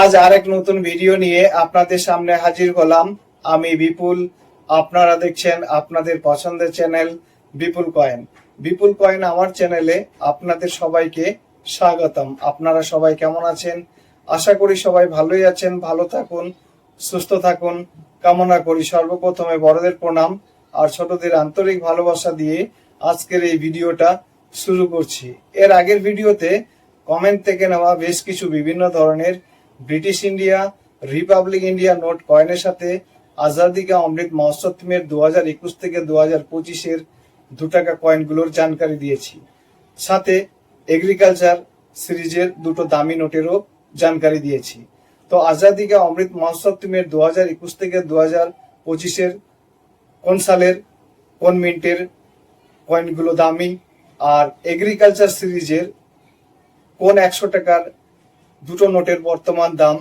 আজ আরেক নতুন ভিডিও নিয়ে আপনাদের সামনে হাজির হলাম। আমি বিপুল। আপনারা দেখছেন আপনাদের পছন্দের চ্যানেল বিপুল কয়েন। বিপুল কয়েন আমার চ্যানেলে আপনাদের সবাইকে স্বাগতম। আপনারা সবাই কেমন আছেন? আশা করি সবাই ভালোই আছেন। ভালো থাকুন, সুস্থ থাকুন কামনা করি। সর্বপ্রথমে বড়দের প্রণাম আর ছোটদের আন্তরিক ভালোবাসা দিয়ে আজকের এই ভিডিওটা শুরু করছি। এর আগের ভিডিওতে কমেন্ট থেকে নেওয়া বেশ কিছু বিভিন্ন ধরনের British India, Republic India note কয়েনের সাথে আজাদি কা অমৃত মহোৎসবের 2021 থেকে 2025-এর 2 টাকা কয়েনগুলোর জানকারি দিয়েছি। সাথে এগ্রিকালচার সিরিজের দুটো দামি নোটেরও জানকারি দিয়েছি। তো আজাদি কা অমৃত মহোৎসবের 2021 থেকে 2025-এর কোন সালের কোন মিন্টের কয়েনগুলো দামি, আর এগ্রিকালচার সিরিজের কোন 100 টাকার দুটো নোটের বর্তমান দাম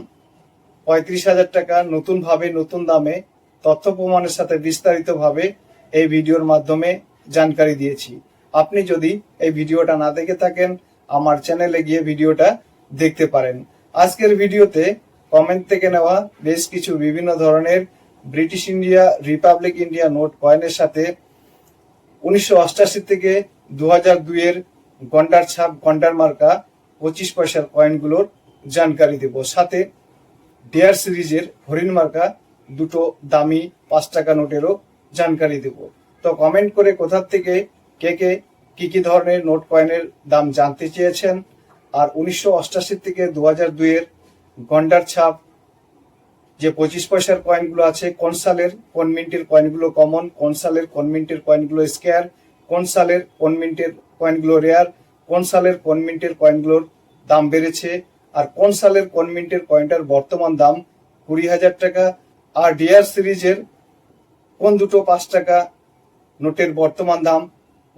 35,000 টাকা, নতুন দামে তথ্য প্রমাণের সাথে বিস্তারিতভাবে এই ভিডিওর মাধ্যমে জানকারি দিয়েছি। আপনি যদি এই ভিডিওটা না দেখে থাকেন আমার চ্যানেলে গিয়ে ভিডিওটা দেখতে পারেন। আজকের ভিডিওতে কমেন্ট থেকে নেওয়া বেশ কিছু বিভিন্ন ধরনের British India, Republic India note কয়েনের সাথে 1988 থেকে 2002-এর গন্ডার ছাপ, গন্ডার মার্কা 25 পয়সার কয়েনগুলোর জানকারি দেব। সাথে ডেয়ার সিরিজের হরিণ মার্কা দুটো দামি 5 টাকা নোটেরও জানকারি দেব। তো কমেন্ট করে কোথা থেকে কে কে কি ধরনের নোট কয়েনের দাম জানতে চেয়েছেন, আর 1988 থেকে 2002-এর গন্ডার ছাপ যে 25 পয়সার কয়েনগুলো আছে, কোন সালের কোন মিন্টের কয়েনগুলো কমন, কোন সালের কোন মিন্টের কয়েনগুলো স্কেয়ার, কোন সালের কোন মিন্টের কয়েনগুলো রেয়ার, কোন সালের কোন মিন্টের কয়েনগুলোর দাম বেড়েছে, আর কোন সালের কোন মিন্টের কয়েনটার বর্তমান দাম 20,000 টাকা, আর ডিয়ার সিরিজের কোন দুটো 5 টাকা নোটের বর্তমান দাম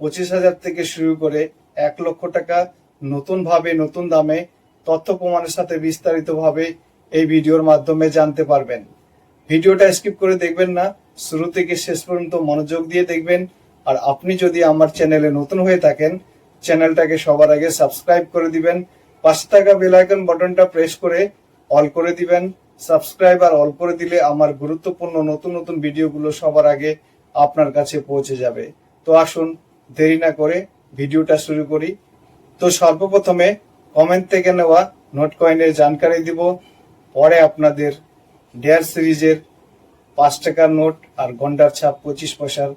25,000 থেকে শুরু করে 1 লক্ষ টাকা, নতুন দামে তথ্য প্রমাণের সাথে বিস্তারিতভাবে এই ভিডিওর মাধ্যমে জানতে পারবেন। ভিডিওটা স্কিপ করে দেখবেন না, শুরু থেকে শেষ পর্যন্ত মনোযোগ দিয়ে দেখবেন। আর আপনি যদি আমার চ্যানেলে নতুন হয়ে থাকেন চ্যানেলটাকে সবার আগে সাবস্ক্রাইব করে দিবেন, পাশে থাকা বেল আইকন বাটনটা প্রেস করে অল করে দিবেন। সাবস্ক্রাইব আর অল করে দিলে আমার গুরুত্বপূর্ণ নতুন ভিডিওগুলো সবার আগে আপনার কাছে পৌঁছে যাবে। তো আসুন দেরি না করে ভিডিওটা শুরু করি। তো সর্বপ্রথমে কমেন্ট থেকে নেওয়া নোট কয়েনের জানকারি দিব, পরে আপনাদের ডেয়ার সিরিজের 5 টাকার নোট আর গন্ডার ছাপ 25 পয়সার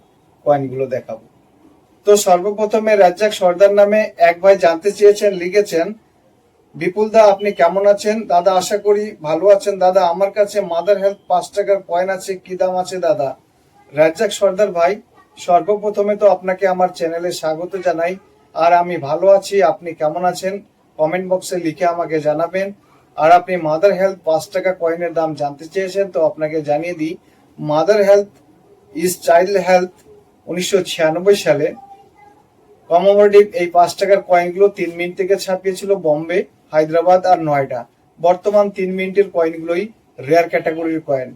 কয়েনগুলো দেখাবো। তো সর্বপ্রথমে রাজ্জাক সর্দার নামে এক ভাই জানতে চেয়েছেন, লিখেছেন, বিপুল দা আপনি কেমন আছেন? দাদা আশা করি ভালো আছেন। দাদা আমার কাছে মাদার হেলথ 5 টাকার কয়েন আছে, কি দাম আছে দাদা? রাজ্জাক সর্দার ভাই, সর্বপ্রথমে তো আপনাকে আমার চ্যানেলে স্বাগত জানাই। আর আমি ভালো আছি, আপনি কেমন আছেন কমেন্ট বক্সে লিখে আমাকে জানাবেন। আর আপনি মাদার হেলথ 5 টাকা কয়েনের দাম জানতে চেয়েছেন, তো আপনাকে জানিয়ে দিই, mother health is child health 1996 সালে কমোমোরেটিভ এই 5 টাকার কয়েনগুলো 3 মিনিট থেকে ছাপিয়েছিল বোম্বে, হায়দ্রাবাদ আর নয়ডা। বর্তমান 3 মিনিটের কয়েনগুলোই রেয়ার ক্যাটাগরির কয়েন।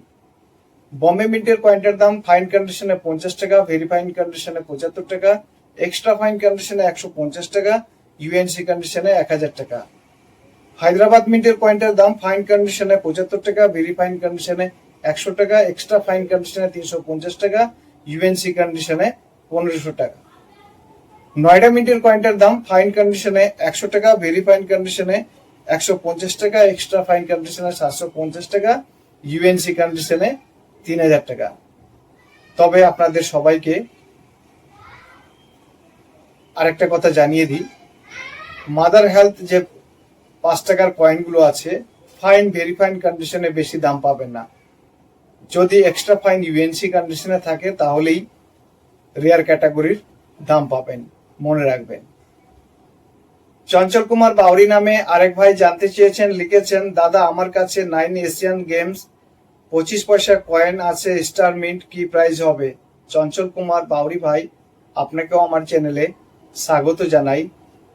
বোম্বে মিন্টের কয়েনটার দাম ফাইন কন্ডিশনে 50 টাকা, ভেরি ফাইন কন্ডিশনে 75 টাকা, এক্সট্রা ফাইন কন্ডিশনে 150 টাকা, ইউএনসি কন্ডিশনে 1000 টাকা। হায়দ্রাবাদ মিন্টের কয়েনটার দাম ফাইন কন্ডিশনে 75 টাকা, ভেরি ফাইন কন্ডিশনে 100 টাকা, এক্সট্রা ফাইন কন্ডিশনে 350 টাকা, ইউএনসি কন্ডিশনে 1500 টাকা। নয়ডা মিন্টের কয়েনটার দাম ফাইন কন্ডিশনে 100 টাকা, ভেরি ফাইন কন্ডিশনে 150 টাকা, এক্সট্রা ফাইন কন্ডিশনে 750 টাকা, ইউএনসি কন্ডিশনে 3000 টাকা। তবে আপনাদের সবাইকে আরেকটা কথা জানিয়ে দিই, মাদার হেলথ যে 5 টাকার কয়েনগুলো আছে, ফাইন ভেরি ফাইন কন্ডিশনে বেশি দাম পাবেন না। যদি এক্সট্রা ফাইন ইউএনসি কন্ডিশনে থাকে তাহলেই রেয়ার ক্যাটাগরির দাম পাবেন, মনে রাখবেন। চঞ্চল কুমার বাউরি নামে আরেক ভাই জানতে চেয়েছেন, লিখেছেন, দাদা আমার কাছে 9 এশিয়ান গেমস 25 পয়সা কয়েন আছে, স্টার মিন্ট কি প্রাইস হবে? চঞ্চল কুমার বাউরি ভাই, আপনাকেও আমার চ্যানেলে স্বাগত জানাই।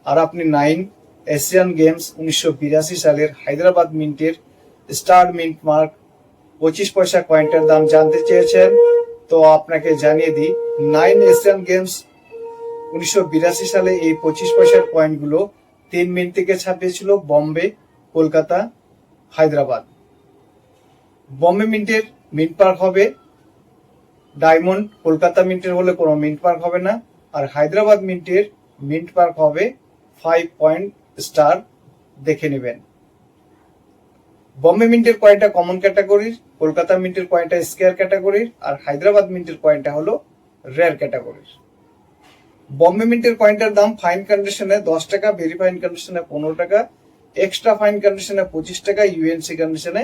আর আপনি 9 এশিয়ান গেমস 1982 সালের হায়দ্রাবাদ মিন্টের স্টার মিন্ট মার্ক 25 পয়সা কয়েনটার দাম জানতে চেয়েছেন, তো আপনাকে জানিয়ে দিই, 9 এশিয়ান গেমস 1982 সালে এই 25 পয়সার কয়েনগুলো 3 মিনিট থেকে ছাপিয়েছিল বোম্বে, কলকাতা হায়দ্রাবাদ। বম্বে মিন্টের মিন্ট পার্ক হবে ডায়মন্ড, কলকাতা মিন্টের হলে কোনো মিন্ট পার্ক হবে না। আর হায়দ্রাবাদ মিন্টের মিন্ট পার্ক হবে 5 পয়েন্ট স্টার, দেখে নেবেন। বম্বে মিন্টের কয়েনটা কমন ক্যাটাগরির, কলকাতা মিন্টের কয়েনটা স্কেয়ার ক্যাটাগরির, আর হায়দ্রাবাদ মিন্টের কয়েনটা হলো রেয়ার ক্যাটাগরির। বম্বে মিন্টের কয়েনটার দাম ফাইন কন্ডিশনে 10 টাকা, ভেরি ফাইন কন্ডিশনে 15 টাকা, এক্সট্রা ফাইন কন্ডিশনে 25 টাকা, ইউএনসি কন্ডিশনে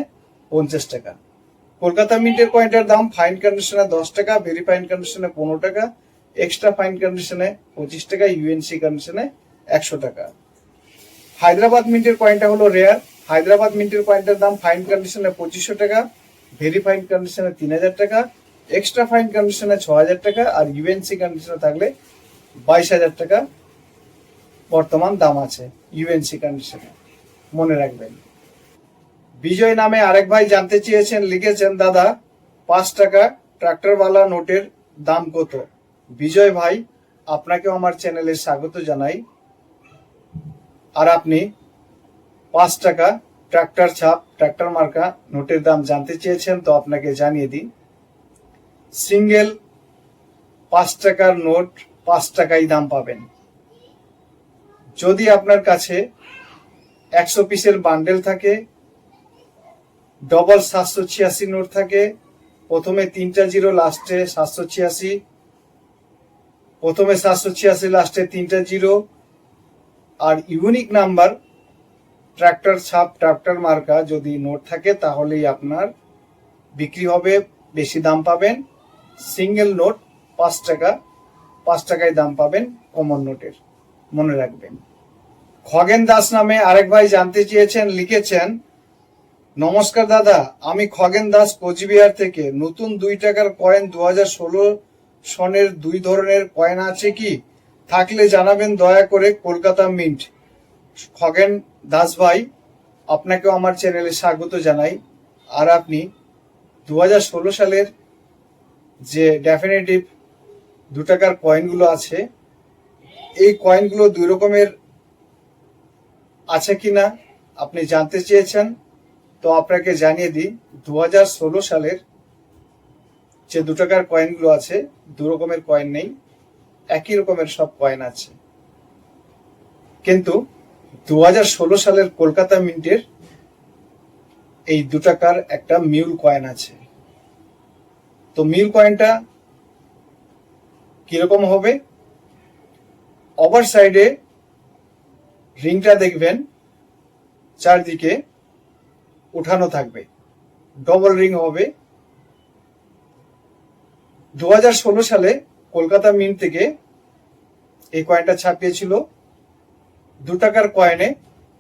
50 টাকা। কলকাতা মিন্টের কয়েনটার দাম ফাইন কন্ডিশনে 10 টাকা, ভেরি ফাইন কন্ডিশনে 15 টাকা, এক্সট্রা ফাইন কন্ডিশনে 25 টাকা, ইউএনসি কন্ডিশনে 100 টাকা। হায়দ্রাবাদ মিন্টের কয়েনটা হলো রেয়ার। হায়দ্রাবাদ মিন্টের কয়েনটার দাম ফাইন কন্ডিশনে 2500 টাকা, ভেরি ফাইন কন্ডিশনে 3000 টাকা, এক্সট্রা ফাইন কন্ডিশনে 6000 টাকা, আর ইউএনসি কন্ডিশনে থাকলে 22,000 টাকা বর্তমান দাম আছে ইউএনসি কন্ডিশনে, মনে রাখবেন। বিজয় নামে আরেক ভাই জানতে চেয়েছেন, লিখেছেন, দাদা 5 টাকা ট্রাক্টরওয়ালা নোটের দাম কত? বিজয় ভাই, আপনাকেও আমার চ্যানেলে স্বাগত জানাই। আর আপনি 5 টাকা ট্রাক্টর ছাপ, ট্রাক্টর মার্কা নোটের দাম জানতে চেয়েছেন, তো আপনাকে জানিয়ে দিই, সিঙ্গেল 5 টাকার নোট 5 টাকাই দাম পাবেন। যদি আপনার কাছে 100 পিসের বান্ডেল থাকে, ডবল 786 নোট থাকে, প্রথমে 3টা জিরো, লাস্টে 786, প্রথমে 786, লাস্টে 3টা জিরো, আর ইউনিক নাম্বার ট্রাক্টর ছাপ, ট্রাক্টর মার্কা যদি নোট থাকে, তাহলেই আপনার বিক্রি হবে, বেশি দাম পাবেন। সিঙ্গেল নোট 5 টাকা, 5 টাকায় দাম পাবেন কমন নোটের, মনে রাখবেন। খগেন দাস নামে আরেক ভাই জানতে চেয়েছেন, লিখেছেন, নমস্কার দাদা, আমি খগেন দাস কোচবিহার থেকে। নতুন 2 টাকার কয়েন 2016 সনের 2 ধরনের কয়েন আছে কি? থাকলে জানাবেন দয়া করে, কলকাতা মিন্ট। খগেন দাস ভাই, আপনাকেও আমার চ্যানেলে স্বাগত জানাই। আর আপনি 2016 সালের যে ডেফিনেটিভ 2 টাকার কয়েনগুলো আছে, এই কয়েনগুলো 2 রকমের আছে কিনা আপনি জানতে চেয়েছেন, তো আপনাকে জানিয়ে দিই, 2016 সালের যে 2 টাকার কয়েনগুলো আছে, 2 রকমের কয়েন নেই, একই রকমের সব কয়েন আছে। কিন্তু 2016 সালের কলকাতা মিন্টের এই 2 টাকার একটা মিউল কয়েন আছে। তো মিউল কয়েনটা কিরকম হবে? ওভার সাইডে রিংটা দেখবেন চারদিকে উঠানো থাকবে, ডবল রিং হবে। 2016 সালে কলকাতা মিন্ট থেকে এই কয়েনটা ছাপিয়েছিল। 2 টাকার কয়েনে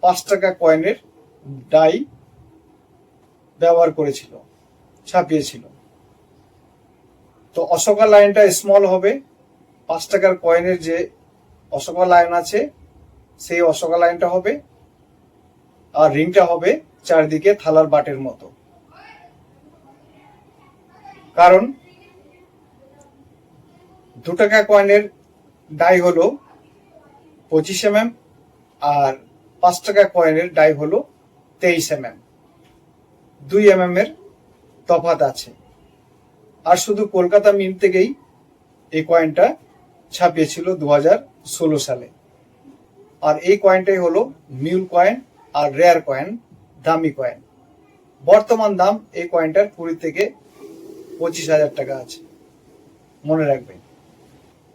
5 টাকা কয়েনের ডাই ব্যবহার করেছিল, ছাপিয়েছিল। তো অশোকা লাইনটা স্মল হবে, 5 টাকার কয়েনের যে অশোকা লাইন আছে, সেই অশোকা লাইনটা হবে, আর রিংটা হবে চারদিকে থালার বাটের মতো। কারণ 2 টাকা কয়েনের ডাই হলো 25 mm, আর 5 টাকা কয়েনের ডাই হলো 23 mm, 2 mm এর তফাৎ আছে। আর শুধু কলকাতা মিন্ট থেকেই এই কয়েনটা ছাপিয়েছিল 2016 সালে। আর এই কয়েনটাই হলো মিউল কয়েন আর রেয়ার কয়েন, দামি কয়েন। বর্তমান দাম এই কয়েনটার 20 থেকে 25,000 টাকা আছে, মনে রাখবেন।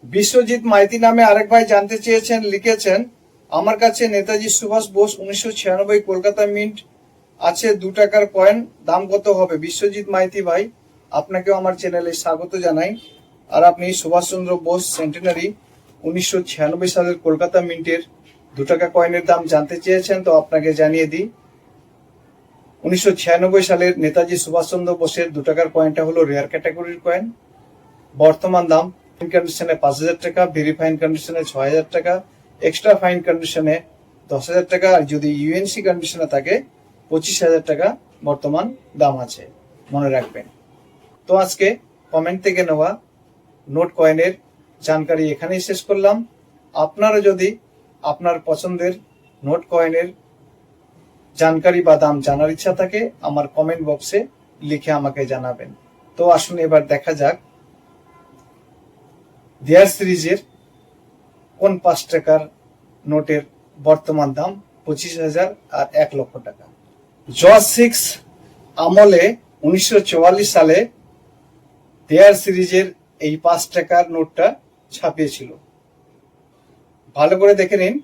বিশ্বজিৎ মাইতি নামে আরেক ভাই জানতে চেয়েছেন, লিখেছেন, আমার কাছে নেতাজি সুভাষ বোস 1996 কলকাতা মিন্ট আছে 2 টাকার কয়েন, দাম কত হবে? বিশ্বজিৎ মাইতি ভাই, আপনাকেও আমার চ্যানেলে স্বাগত জানাই। আর আপনি সুভাষচন্দ্র বোস সেন্টেনারি 1996 সালের কলকাতা মিন্টের 2 টাকা কয়েনের দাম জানতে চেয়েছেন, তো আপনাকে জানিয়ে দিই, 1996 সালের নেতাজি সুভাষচন্দ্র বোসের 2 টাকার কয়েনটা হলো রেয়ার ক্যাটাগরির কয়েন। বর্তমান দাম ফাইন কন্ডিশনে 5,000 টাকা, ভেরি ফাইন কন্ডিশনে 6,000 টাকা, এক্সট্রা ফাইন কন্ডিশনে 10,000 টাকা, আর যদি ইউএনসি কন্ডিশনে থাকে 25,000 টাকা বর্তমান দাম আছে, মনে রাখবেন। তো আজকে কমেন্ট থেকে নেওয়া নোট কয়েনের জানকারি এখানেই শেষ করলাম। আপনারা যদি আপনার পছন্দের নোট কয়েনের জানকারি বা দাম জানার ইচ্ছা থাকে আমার কমেন্ট বক্সে লিখে আমাকে জানাবেন। তো আসুন এবার দেখা যাক দেয়ার সিরিজের কোন 5 টাকার নোটের বর্তমান দাম 25,000 আর 1 লক্ষ টাকা। জর্জ 6 আমলে 1944 সালে দেয়ার সিরিজের এই 5 টাকার নোটটা ছাপিয়েছিল। ভালো করে দেখে নিন,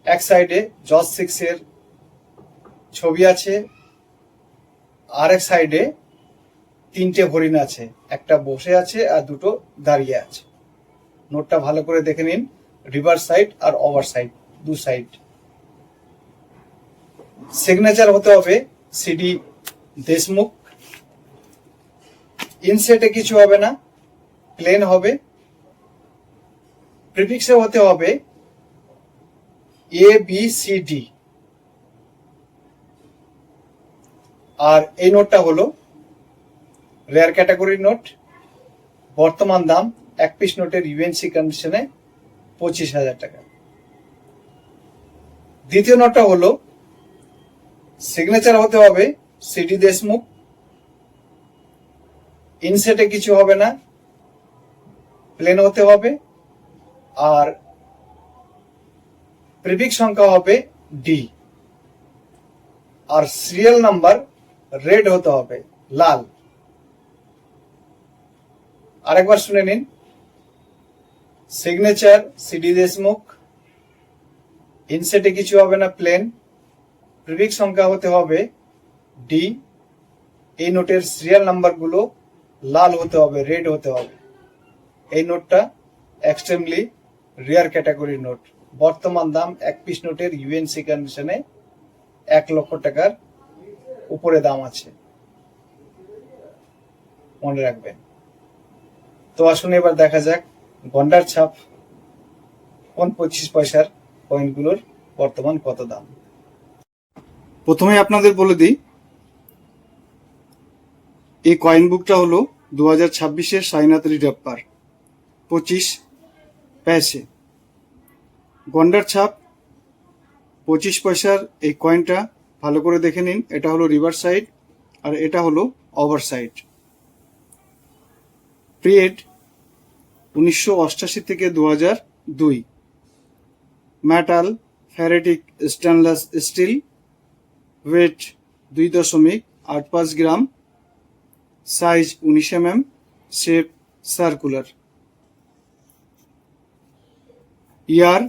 এক সাইডে জর্জ 6 এর ছবি আছে, আর এক সাইডে 3টে হরিণ আছে, একটা বসে আছে আর দুটো দাঁড়িয়ে আছে। নোটটা ভালো করে দেখে নিন, রিভার্স সাইড আর ওভার সাইড, দু সাইড। সিগনেচার হতে হবে সিডি দেশমুখ। ইনসেটে কিছু হবে না, প্লেন হবে। প্রিফিক্সে হতে হবে ABCD। আর এই নোটটা হলো রেয়ার ক্যাটাগরির নোট। বর্তমান দাম এক পিস নোটের ইউএনসি কন্ডিশনে 25,000 টাকা। দ্বিতীয় নোটটা হলো সিগনেচার হতে হবে সিডি দেশমুখ। ইনসেটে কিছু হবে না, প্লেন হতে হবে। আর প্রিফিক্স সংখ্যা হবে ডি। আর সিরিয়াল নাম্বার রেড হতে হবে, লাল। আরেকবার শুনে নিন, সিগনেচার সিডি দেশমুখ, ইনসেটে কিছু হবে না, প্লেন। প্রিফিক্স সংখ্যা হতে হবে ডি। এই নোটের সিরিয়াল নাম্বারগুলো লাল হতে হবে, রেড হতে হবে। এই নোটটা এক্সট্রিমলি রেয়ার ক্যাটাগরির নোট। বর্তমান দাম এক পিস নোটের ইউএনসি কন্ডিশনে 1 লক্ষ টাকার উপরে দাম আছে, মনে রাখবেন। তো আসুন এবার দেখা যাক গন্ডার ছাপ কোন 25 পয়সার কয়েনগুলোর বর্তমান কত দাম। প্রথমে আপনাদের বলে দিই, এই কয়েন বুকটা হলো 2026-এর সাইনাত রিডাপ্পার 25 পয়সে। গন্ডার ছাপ 25 পয়সার এই কয়েনটা ভালো করে দেখে নিন, এটা হলো রিভার্স সাইড আর এটা হলো ওভার সাইড। পিরিয়ড 1988 থেকে 2002। Metal ferritic stainless steel, weight 2.85 gram, size 19 mm, shape circular. Year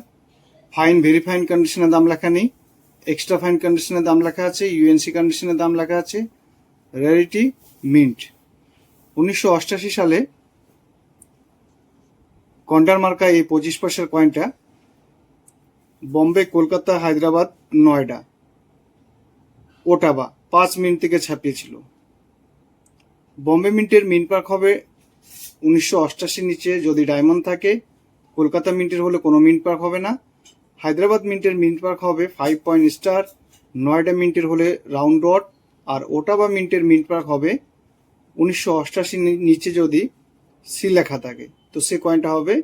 fine very fine কন্ডিশনের দাম লেখা নেই, এক্সট্রা ফাইন কন্ডিশনের দাম লেখা আছে, ইউএনসি কন্ডিশনের দাম লেখা আছে। Rarity mint. 1988 সালে কন্ডার মার্কা এই 25 পয়সার কয়েনটা বম্বে, কলকাতা, হায়দ্রাবাদ, নয়ডা, ওটাবা 5 মিনিট থেকে ছাপিয়েছিল। বম্বে মিন্টের মিন্ট মার্ক হবে 1988 নিচে যদি ডায়মন্ড থাকে। কলকাতা মিন্টের হলে কোনো মিন্ট মার্ক হবে না। হায়দ্রাবাদ মিন্টের মিন্ট মার্ক হবে 5 পয়েন্ট স্টার। নয়ডা মিন্টের হলে রাউন্ড ডট। আর ওটাবা মিন্টের মিন্ট মার্ক হবে 1988 নিচে যদি সি লেখা থাকে, তো সে কয়েনটা হবে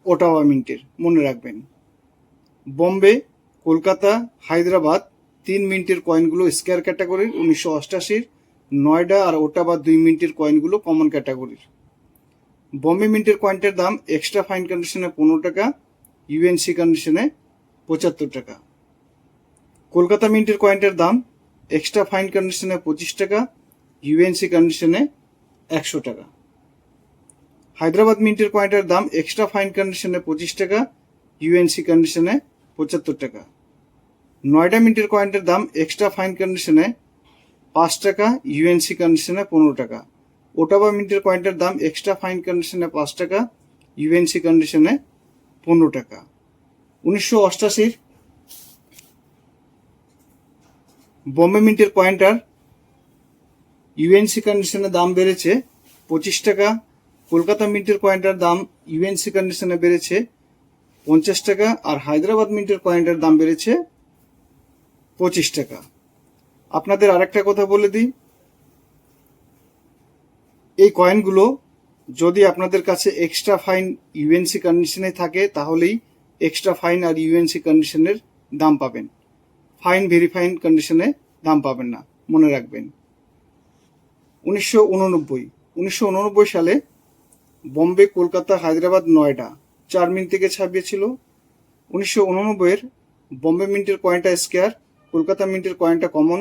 ওটাবা মিন্টের, মনে রাখবেন। বম্বে, কলকাতা, হায়দ্রাবাদ 3 মিনিটের কয়েনগুলো স্কোয়ার ক্যাটাগরির 1988-র। নয়ডা আর ওটাবা 2 মিনিটের কয়েনগুলো কমন ক্যাটাগরির। বম্বে মিন্টের কয়েনটার দাম এক্সট্রা ফাইন কন্ডিশনে 15 টাকা, ইউএনসি কন্ডিশনে 75 টাকা। কলকাতা মিন্টের কয়েনটার দাম এক্সট্রা ফাইন কন্ডিশনে 25 টাকা, ইউএনসি কন্ডিশনে 100 টাকা। হায়দ্রাবাদ মিন্টের কয়েনটার দাম এক্সট্রা ফাইন কন্ডিশনে 25 টাকা, ইউএনসি কন্ডিশনে 75 টাকা। নয়ডা মিন্টের কয়েনটার দাম এক্সট্রা ফাইন কন্ডিশনে 5 টাকা, ইউএনসি কন্ডিশনে 15 টাকা। ওটাবা মিন্টের কয়েনটার দাম এক্সট্রা ফাইন কন্ডিশনে 5 টাকা, ইউএনসি কন্ডিশনে 15 টাকা। 1988-র বম্বে মিন্টের কয়েনটার ইউএনসি কন্ডিশনে দাম বেড়েছে 25 টাকা। কলকাতা মিন্টের কয়েনটার দাম ইউএনসি কন্ডিশনে বেড়েছে 50 টাকা। আর হায়দ্রাবাদ মিন্টের কয়েনটার দাম বেড়েছে 25 টাকা। আপনাদের আরেকটা কথা বলে দিই, এই কয়েনগুলো যদি আপনাদের কাছে এক্সট্রা ফাইন ইউএনসি কন্ডিশনে থাকে তাহলেই এক্সট্রা ফাইন আর ইউএনসি কন্ডিশনের দাম পাবেন। ফাইন ভেরি ফাইন কন্ডিশনে দাম পাবেন না, মনে রাখবেন। 1989 সালে বোম্বে, কলকাতা, হায়দ্রাবাদ, নয়ডা 4 মিনিট থেকে ছাপিয়েছিল। 1989 বোম্বে মিন্টের কয়েনটা স্কোয়ার, কলকাতা মিন্টের কয়েনটা কমন,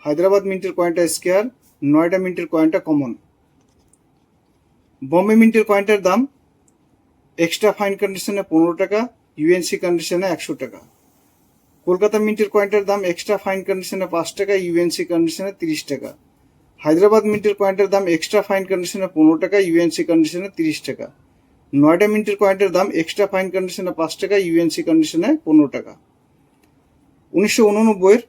হায়দ্রাবাদ মিন্টের কয়েনটা স্কোয়ার, নয়ডা মিন্টের কয়েনটা কমন। বোম্বে মিন্টের কয়েনটার দাম এক্সট্রা ফাইন কন্ডিশনে 15 টাকা, ইউএনসি কন্ডিশনে 100 টাকা। কলকাতা মিন্টের কয়েনটার দাম এক্সট্রা ফাইন কন্ডিশনে 5 টাকা, ইউএনসি কন্ডিশনে 30 টাকা। হায়দ্রাবাদ মিন্টের কয়েনটার দাম এক্সট্রা ফাইন কন্ডিশনে 15 টাকা, ইউএনসি কন্ডিশনে 30 টাকা। নয়ডা মিন্টের কয়েনটার দাম এক্সট্রা ফাইন কন্ডিশনে 5 টাকা, ইউএনসি কন্ডিশনে 15 টাকা। 1989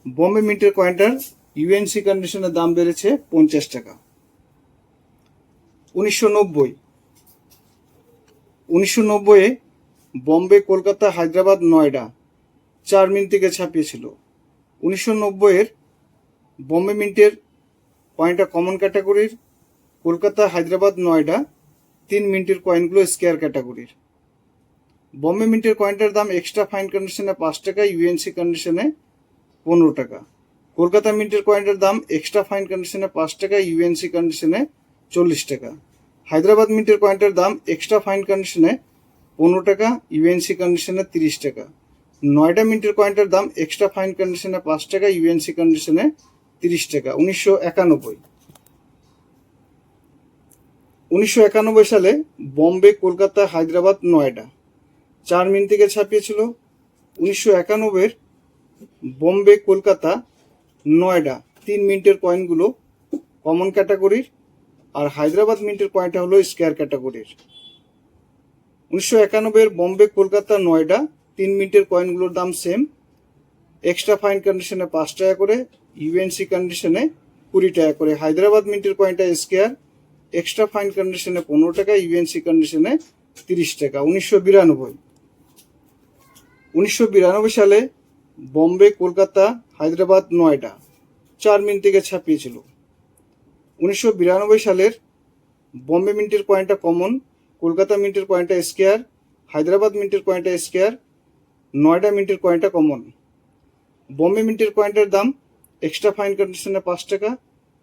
বোম্বে মিন্টের কয়েনটার ইউএনসি কন্ডিশনের দাম বেড়েছে 50 টাকা। 1990 বোম্বে, কলকাতা, হায়দ্রাবাদ, নয়ডা 4 মিনিট থেকে ছাপিয়েছিল। 1990 বোম্বে মিন্টের কয়েনটা কমন ক্যাটাগরির, কলকাতা, হায়দ্রাবাদ, নয়ডা 3 মিনিটের কয়েনগুলো স্কোয়ার ক্যাটাগরির। বোম্বে মিন্টের কয়েনটার দাম এক্সট্রা ফাইন কন্ডিশনে 5 টাকা, ইউএনসি কন্ডিশনে 15 টাকা। কলকাতা মিন্টের কয়েনটার দাম এক্সট্রা ফাইন কন্ডিশনে 5 টাকা, ইউএনসি কন্ডিশনে 40 টাকা। হায়দ্রাবাদ মিন্টের কয়েনটার দাম এক্সট্রা ফাইন কন্ডিশনে 15 টাকা, ইউএনসি কন্ডিশনে 30 টাকা। নয়ডা মিন্টের কয়েনটার দাম এক্সট্রা ফাইন কন্ডিশনে 5 টাকা, ইউএনসি কন্ডিশনে 30 টাকা। 1991 সালে বোম্বে, কলকাতা, হায়দ্রাবাদ, নয়ডা 4 মিনিট থেকে ছাপিয়েছিল। 1991 বোম্বে, কলকাতা, নয়ডা 3 মিনিটের কয়েনগুলো কমন ক্যাটাগরির, আর হায়দ্রাবাদ মিন্টের কয়েনটা হলো স্কোয়ার ক্যাটাগরির। 1991 বোম্বে, কলকাতা, নয়ডা 3 মিনিটের কয়েনগুলোর দাম সেম, এক্সট্রা ফাইন কন্ডিশনে 5 টাকা করে, ইউএনসি কন্ডিশনে 20 টাকা করে। হায়দ্রাবাদ মিন্টের কয়েনটা স্কোয়ার, এক্সট্রা ফাইন কন্ডিশনে 15 টাকা, ইউএনসি কন্ডিশনে 30 টাকা। 1992 সালে বোম্বে, কলকাতা, হায়দ্রাবাদ, নয়ডা 4 মিনিট থেকে ছাপিয়েছিল। 1992 সালের বোম্বে মিন্টের কয়েনটা কমন, কলকাতা মিন্টের কয়েনটা স্কোয়ার, হায়দ্রাবাদ মিন্টের কয়েনটা স্কোয়ার, নয়ডা মিন্টের কয়েনটা কমন। বোম্বে মিন্টের কয়েনটার দাম এক্সট্রা ফাইন কন্ডিশনে 5 টাকা,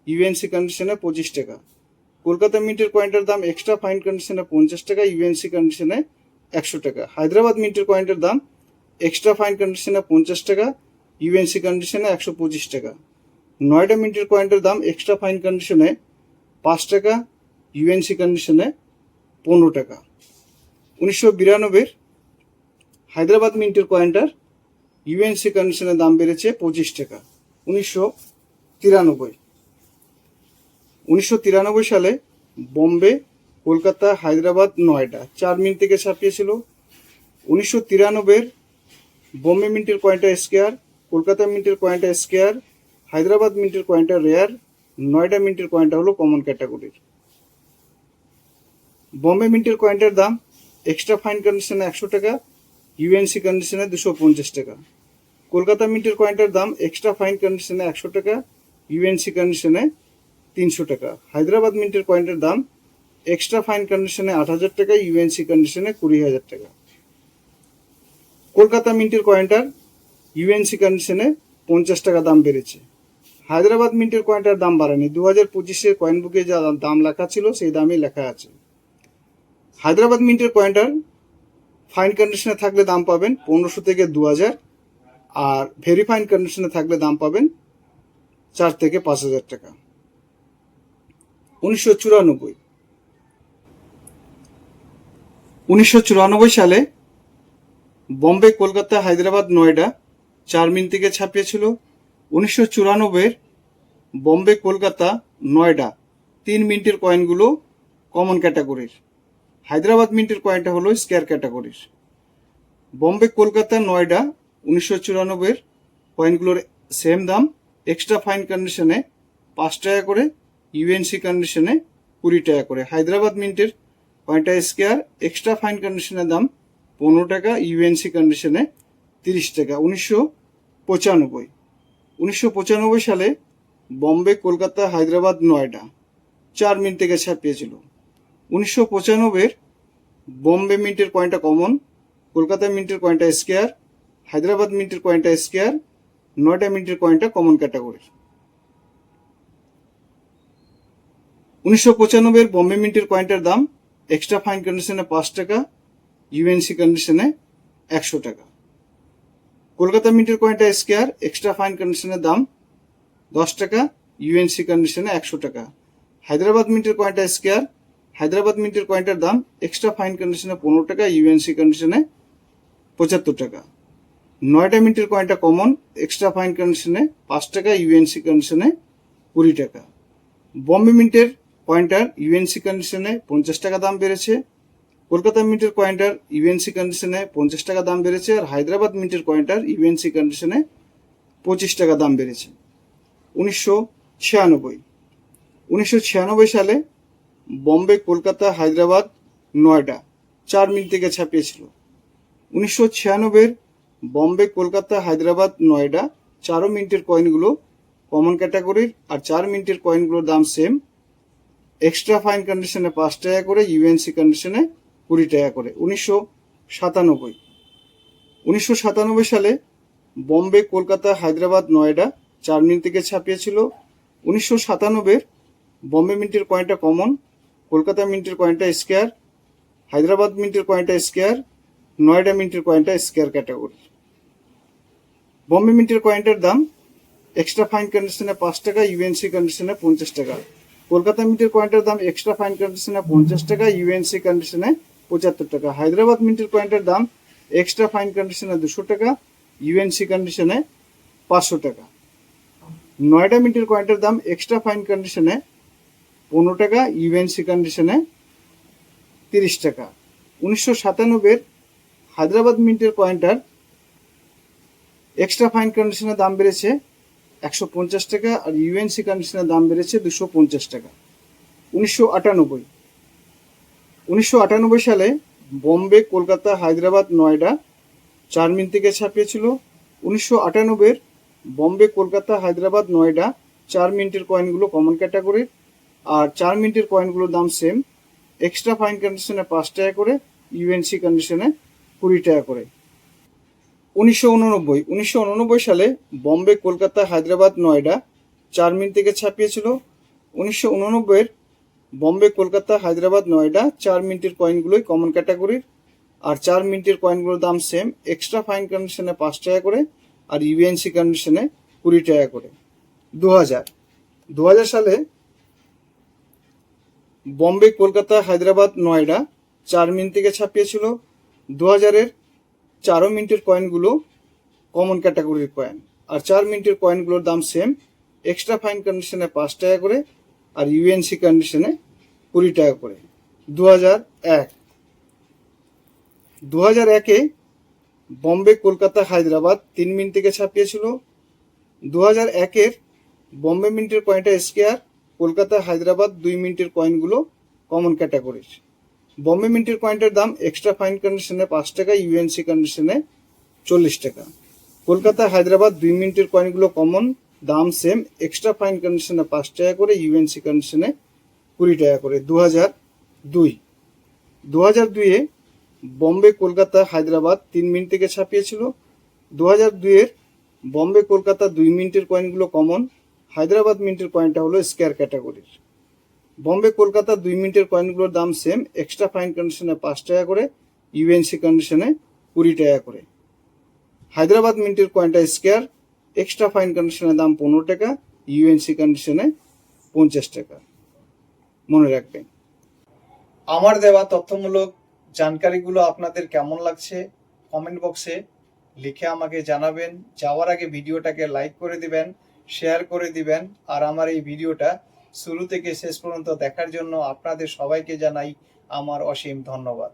ইউএনসি কন্ডিশনে 25 টাকা। কলকাতা মিন্টের কয়েনটার দাম এক্সট্রা ফাইন কন্ডিশনে 50 টাকা, ইউএনসি কন্ডিশনে 100 টাকা। হায়দ্রাবাদ মিন্টের কয়েনটার দাম এক্সট্রা ফাইন কন্ডিশনে 50 টাকা, ইউএনসি কন্ডিশনে 125 টাকা। নয়ডা মিন্টের কয়েনটার দাম এক্সট্রা ফাইন কন্ডিশনে 5 টাকা, ইউএনসি কন্ডিশনে 15 টাকা। 1992 হায়দ্রাবাদ মিন্টের কয়েনটার ইউএনসি কন্ডিশনের দাম বেড়েছে 25 টাকা। 1993 সালে বোম্বে, কলকাতা, হায়দ্রাবাদ, নয়ডা 4 মিনিট থেকে ছাপিয়েছিল। 1993 বোম্বে মিন্টের কয়েনটা স্কোয়ার, কলকাতা মিন্টের কয়েনটা স্কোয়ার, হায়দ্রাবাদ মিন্টের কয়েনটা রেয়ার, নয়ডা মিন্টের কয়েনটা হলো কমন ক্যাটাগরির। বোম্বে মিন্টের কয়েনটার দাম এক্সট্রা ফাইন কন্ডিশনে 100 টাকা, ইউএনসি কন্ডিশনে 250 টাকা। কলকাতা মিন্টের কয়েনটার দাম এক্সট্রা ফাইন কন্ডিশনে 100 টাকা, ইউএনসি কন্ডিশনে 300 টাকা। হায়দ্রাবাদ মিন্টের কয়েনটার দাম এক্সট্রা ফাইন কন্ডিশনে 8,000 টাকা, ইউএনসি কন্ডিশনে 20,000 টাকা। কলকাতা মিন্টের কয়েনটার ইউএনসি কন্ডিশনে 50 টাকা দাম বেড়েছে। হায়দ্রাবাদ মিন্টের কয়েনটার দাম বাড়েনি, 2025 কয়েন বুকে যা দাম লেখা ছিল সেই দামই লেখা আছে। হায়দ্রাবাদ মিন্টের কয়েনটার ফাইন কন্ডিশনে থাকলে দাম পাবেন 1500 থেকে 2000, আর ভেরি ফাইন কন্ডিশনে থাকলে দাম পাবেন 4 থেকে 5,000 টাকা। 1994 সালে বোম্বে, কলকাতা, হায়দ্রাবাদ, নয়ডা 4 মিনিট থেকে ছাপিয়েছিল। 1994 বোম্বে, কলকাতা, নয়ডা 3 মিনিটের কয়েনগুলো কমন ক্যাটাগরির, হায়দ্রাবাদ মিন্টের কয়েনটা হলো স্কোয়ার ক্যাটাগরির। বোম্বে, কলকাতা, নয়ডা 1994 কয়েনগুলোর সেম দাম, এক্সট্রা ফাইন কন্ডিশনে 5 টাকা করে, ইউএনসি কন্ডিশনে 20 টাকা করে। হায়দ্রাবাদ মিন্টের কয়েনটা স্কোয়ার, এক্সট্রা ফাইন কন্ডিশনের দাম 15 টাকা, ইউএনসি কন্ডিশনে 30 টাকা। 1995 সালে বোম্বে, কলকাতা, হায়দ্রাবাদ, নয়ডা 4 মিনিট থেকে ছাপিয়েছিল। 1995 বোম্বে মিন্টের কয়েনটা কমন, কলকাতা মিন্টের কয়েনটা স্কোয়ার, হায়দ্রাবাদ মিন্টের কয়েনটা স্কোয়ার, 9টা মিনিটের কয়েনটা কমন ক্যাটাগরির। 1995 বম্বে মিন্টের কয়েনটার দাম এক্সট্রা ফাইন কন্ডিশনে 5 টাকা, ইউএনসি কন্ডিশনে 100 টাকা। কলকাতা মিন্টের কয়েনটা স্কয়ার এক্সট্রা ফাইন কন্ডিশনের দাম 10 টাকা, ইউএনসি কন্ডিশনে 100 টাকা। হায়দ্রাবাদ মিন্টের কয়েনটা স্কয়ার, হায়দ্রাবাদ মিন্টের কয়েনটার দাম এক্সট্রা ফাইন কন্ডিশনে 15 টাকা, ইউএনসি কন্ডিশনে 75 টাকা। 9টা মিন্টের কয়েনটা কমন এক্সট্রা ফাইন কন্ডিশনে 5 টাকা, ইউএনসি কন্ডিশনে 20 টাকা। বম্বে মিন্টের কয়েনটার ইউএনসি কন্ডিশনে 50 টাকা দাম বেড়েছে, কলকাতা মিন্টের কয়েনটার ইউএনসি কন্ডিশনে 50 টাকা দাম বেড়েছে, আর হায়দ্রাবাদ মিন্টের কয়েনটার ইউএনসি কন্ডিশনে 25 টাকা দাম বেড়েছে। 1996 সালে বম্বে, কলকাতা, হায়দ্রাবাদ, নয়ডা 4 মিনিট থেকে ছাপিয়েছিল। 1996 বম্বে, কলকাতা, হায়দ্রাবাদ, নয়ডা 4 মিনিটের কয়েনগুলো কমন ক্যাটাগরির, আর 4 মিনিটের কয়েনগুলোর দাম সেম। এক্সট্রা ফাইন কন্ডিশনে 5 টাকা করে, ইউএনসি কন্ডিশনে 20 টাকা করে। 1997 সালে বম্বে, কলকাতা, হায়দ্রাবাদ, নয়ডা 4 মিনিট থেকে ছাপিয়েছিল। 1997 বম্বে মিন্টের কয়েনটা কমন, কলকাতা মিন্টের কয়েনটা স্কয়ার, হায়দ্রাবাদ মিন্টের কয়েনটা স্কয়ার, নয়ডা মিন্টের কয়েনটা স্কয়ার ক্যাটাগরি। বম্বে মিন্টের কয়েনটার দাম এক্সট্রা ফাইন কন্ডিশনে 5 টাকা, ইউএনসি কন্ডিশনে 50 টাকা। কলকাতা মিন্টের কয়েনটার দাম এক্সট্রা ফাইন কন্ডিশনে 50 টাকা, ইউএনসি কন্ডিশনে 75 টাকা। হায়দ্রাবাদ মিন্টের কয়েনটার দাম এক্সট্রা ফাইন কন্ডিশনে 200 টাকা, ইউএনসি কন্ডিশনে 500 টাকা। নয়ডা মিন্টের কয়েনটার দাম এক্সট্রা ফাইন কন্ডিশনে 15 টাকা, ইউএনসি কন্ডিশনে 30 টাকা। 1997 হায়দ্রাবাদ মিন্টের কয়েনটার এক্সট্রা ফাইন কন্ডিশনের দাম বেড়েছে 150 টাকা, আর ইউএনসি কন্ডিশনের দাম বেড়েছে 250 টাকা। 1998 সালে বম্বে, কলকাতা, হায়দ্রাবাদ, নয়ডা 4 মিনিট থেকে ছাপিয়েছিল। 1998 বম্বে, কলকাতা, হায়দ্রাবাদ, নয়ডা 4 মিনিটের কয়েনগুলো কমন ক্যাটাগরির, আর 4 মিনিটের কয়েনগুলোর দাম সেম। এক্সট্রা ফাইন কন্ডিশনে 5 টাকা করে, ইউএনসি কন্ডিশনে 20 টাকা করে। 1989 সালে বম্বে, কলকাতা, হায়দ্রাবাদ, নয়ডা 4 মিনিট থেকে ছাপিয়েছিল। 1989 বম্বে, কলকাতা, হায়দ্রাবাদ, নয়ডা 4 মিনিটের কয়েনগুলোই কমন ক্যাটাগরির, আর 4 মিনিটের কয়েনগুলোর দাম সেম। এক্সট্রা ফাইন কন্ডিশনে 5 টাকা করে, আর ইউএনসি কন্ডিশনে 20 টাকা করে। 2000 সালে বম্বে, কলকাতা, হায়দ্রাবাদ, নয়ডা 4 মিনিট থেকে ছাপিয়েছিল। 2000-এর 4 মিনিটের কয়েনগুলো কমন ক্যাটাগরির কয়েন, আর 4 মিনিটের কয়েনগুলোর দাম সেম। এক্সট্রা ফাইন কন্ডিশনে 5 টাকা করে, আর ইউএনসি কন্ডিশনে 20 টাকা করে। 2001-এ বম্বে, কলকাতা, হায়দ্রাবাদ 3 মিনিট থেকে ছাপিয়েছিল। 2001-এর বম্বে মিন্টের কয়েনটা স্কয়ার, কলকাতা, হায়দ্রাবাদ 2 মিনিটের কয়েনগুলো কমন ক্যাটাগরির। বম্বে মিন্টের কয়েনটার দাম এক্সট্রা ফাইন কন্ডিশনে 5 টাকা, ইউএনসি কন্ডিশনে 40 টাকা। কলকাতা, হায়দ্রাবাদ 2 মিনিটের কয়েনগুলো কমন, দাম সেম। এক্সট্রা ফাইন কন্ডিশনে 5 টাকা করে, ইউএনসি কন্ডিশনে 20 টাকা করে। 2002-এ বম্বে, কলকাতা, হায়দ্রাবাদ 3 মিনিট থেকে ছাপিয়েছিল। 2002-এর বম্বে, কলকাতা 2 মিনিটের কয়েনগুলো কমন, হায়দ্রাবাদ মিন্টের কয়েনটা হলো স্কয়ার ক্যাটাগরির। বম্বে, কলকাতা 2 মিনিটের কয়েনগুলোর দাম সেম। এক্সট্রা ফাইন কন্ডিশনে 5 টাকা করে, ইউএনসি কন্ডিশনে 20 টাকা করে। হায়দ্রাবাদ মিন্টের কয়েনটা স্কয়ার, এক্সট্রা ফাইন কন্ডিশনের দাম 15 টাকা, ইউএনসি কন্ডিশনে 50 টাকা। মনে রাখবেন। আমার দেওয়া তথ্যমূলক জানকারিগুলো আপনাদের কেমন লাগছে কমেন্ট বক্সে লিখে আমাকে জানাবেন। যাওয়ার আগে ভিডিওটাকে লাইক করে দিবেন, শেয়ার করে দিবেন, আর আমার এই ভিডিওটা শুরু থেকে শেষ পর্যন্ত দেখার জন্য আপনাদের সবাইকে জানাই আমার অসীম ধন্যবাদ।